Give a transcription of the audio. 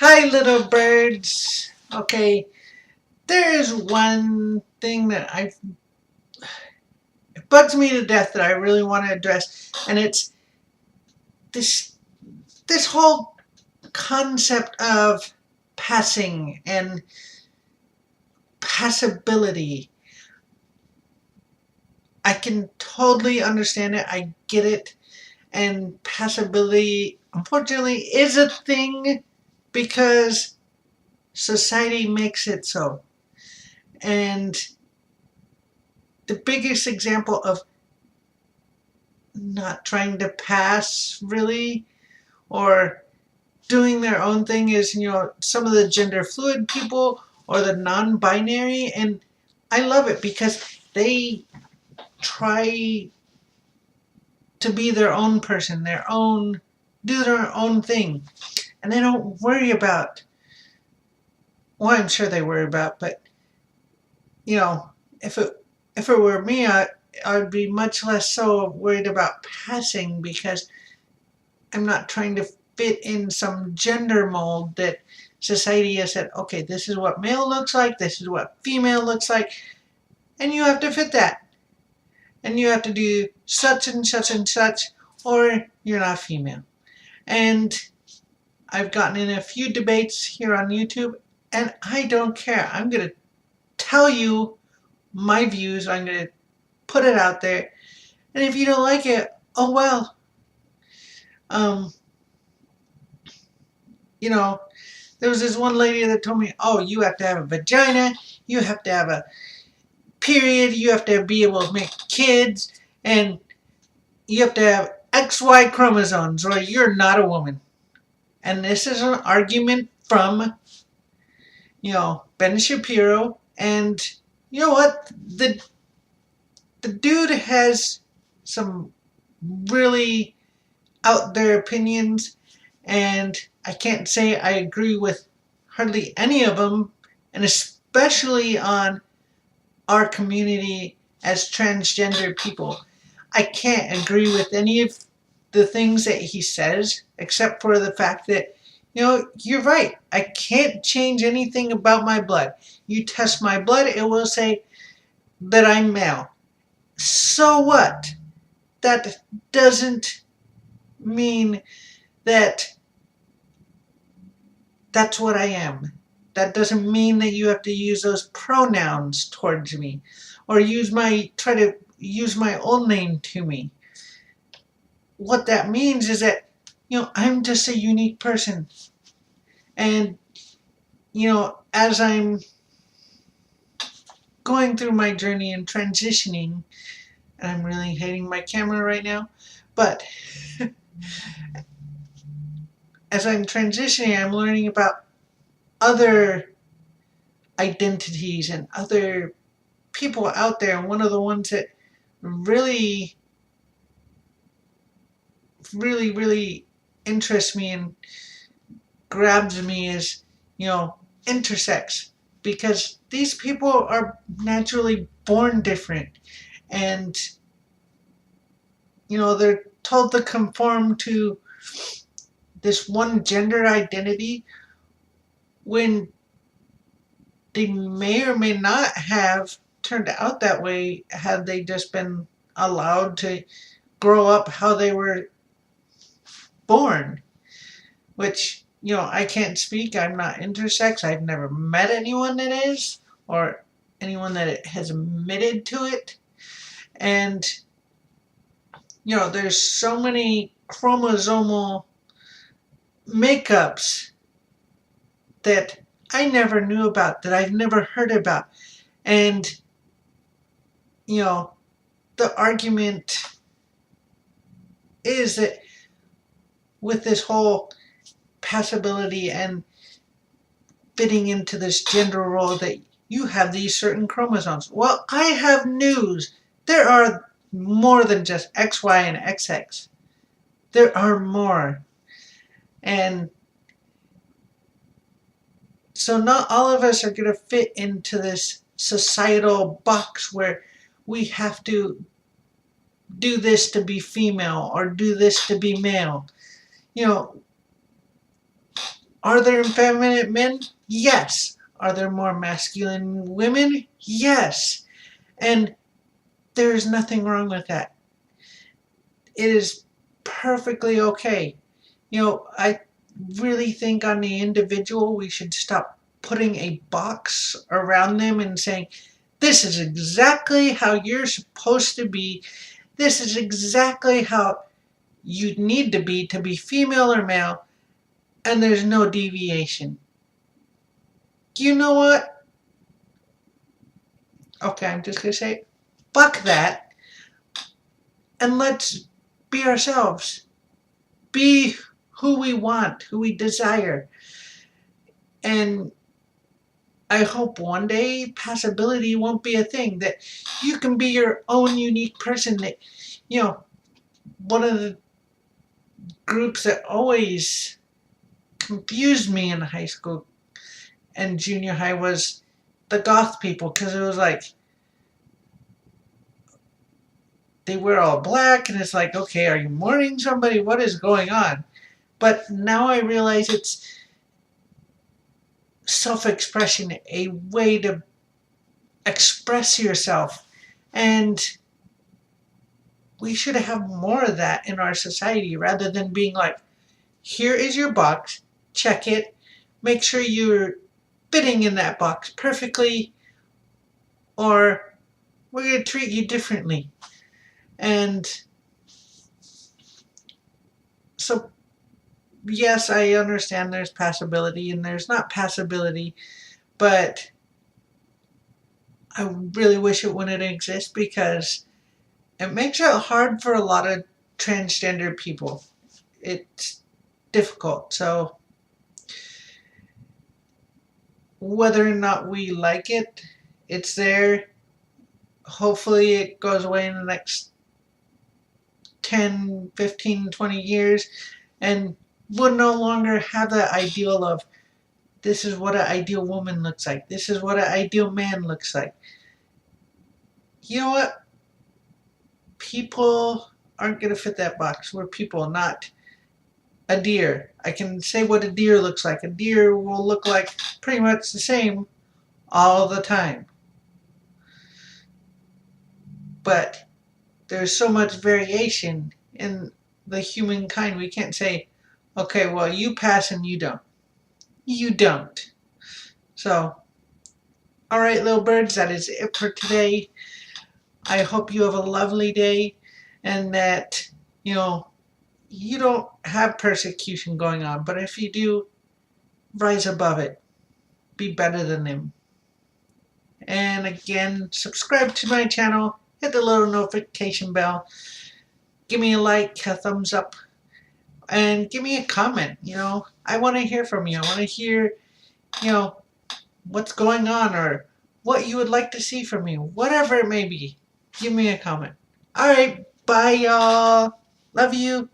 Hi, little birds. Okay, there is one thing that it bugs me to death that I really want to address, and it's this this whole concept of passing and passability. I can totally understand it. I get it, and passability, unfortunately, is a thing because society makes it so. And the biggest example of not trying to pass really or doing their own thing is, some of the gender fluid people or the non-binary, and I love it because they try to be their own person, do their own thing, and they don't worry about, well, I'm sure they worry about, but you know if it were me, I would be much less so worried about passing because I'm not trying to fit in some gender mold that society has said, okay, this is what male looks like, this is what female looks like, and you have to fit that. And you have to do such and such and such, or you're not female. And I've gotten in a few debates here on YouTube, and I don't care. I'm going to tell you my views, I'm going to put it out there, and if you don't like it, oh well. Um, you know, There was this one lady that told me, oh, you have to have a vagina, you have to have a period, you have to be able to make kids, and you have to have XY chromosomes or you're not a woman. And this is an argument from, Ben Shapiro. And you know what? The dude has some really out there opinions, and I can't say I agree with hardly any of them, and especially on our community as transgender people. I can't agree with any of the things that he says, except for the fact that, you're right. I can't change anything about my blood. You test my blood, it will say that I'm male. So what? That doesn't mean that that's what I am. That doesn't mean that you have to use those pronouns towards me or try to use my old name to me. What that means is that, I'm just a unique person. And, as I'm going through my journey and transitioning, and I'm really hating my camera right now, but as I'm transitioning, I'm learning about other identities and other people out there. And one of the ones that really, really, really interests me and grabs me is, intersex. Because these people are naturally born different. And, they're told to conform to this one gender identity when they may or may not have turned out that way had they just been allowed to grow up how they were born. Which, I can't speak. I'm not intersex. I've never met anyone that is, or anyone that has admitted to it. And, there's so many chromosomal makeups that I never knew about, that I've never heard about. And, the argument is that with this whole passability and fitting into this gender role that you have these certain chromosomes. Well, I have news. There are more than just XY and XX. There are more. And so not all of us are going to fit into this societal box where we have to do this to be female or do this to be male. Are there effeminate men? Yes. Are there more masculine women? Yes. And there's nothing wrong with that. It is perfectly okay. I really think on the individual we should stop putting a box around them and saying, this is exactly how you're supposed to be. This is exactly how you need to be female or male, and there's no deviation. You know what? Okay, I'm just going to say, fuck that, and let's be ourselves. Be who we want, who we desire. And I hope one day passability won't be a thing, that you can be your own unique person. That, one of the groups that always confused me in high school and junior high was the goth people, because it was like they wear all black and it's like, okay, are you mourning somebody? What is going on? But now I realize it's self-expression, a way to express yourself, and we should have more of that in our society rather than being like, here is your box, check it, make sure you're fitting in that box perfectly, or we're going to treat you differently. And so, yes, I understand there's passability and there's not passability, but I really wish it wouldn't exist, because it makes it hard for a lot of transgender people. It's difficult. So whether or not we like it, it's there. Hopefully it goes away in the next 10, 15, 20 years, and we'll no longer have the ideal of, this is what an ideal woman looks like, this is what an ideal man looks like. You know what? People aren't going to fit that box. We're people, not a deer. I can say what a deer looks like. A deer will look like pretty much the same all the time. But there's so much variation in the humankind. We can't say, okay, well, you pass and you don't. You don't. So, alright, little birds, that is it for today. I hope you have a lovely day, and that, you don't have persecution going on. But if you do, rise above it. Be better than them. And again, subscribe to my channel. Hit the little notification bell. Give me a like, a thumbs up, and give me a comment. I want to hear from you. I want to hear, what's going on, or what you would like to see from me. Whatever it may be, give me a comment. Alright, bye y'all. Love you.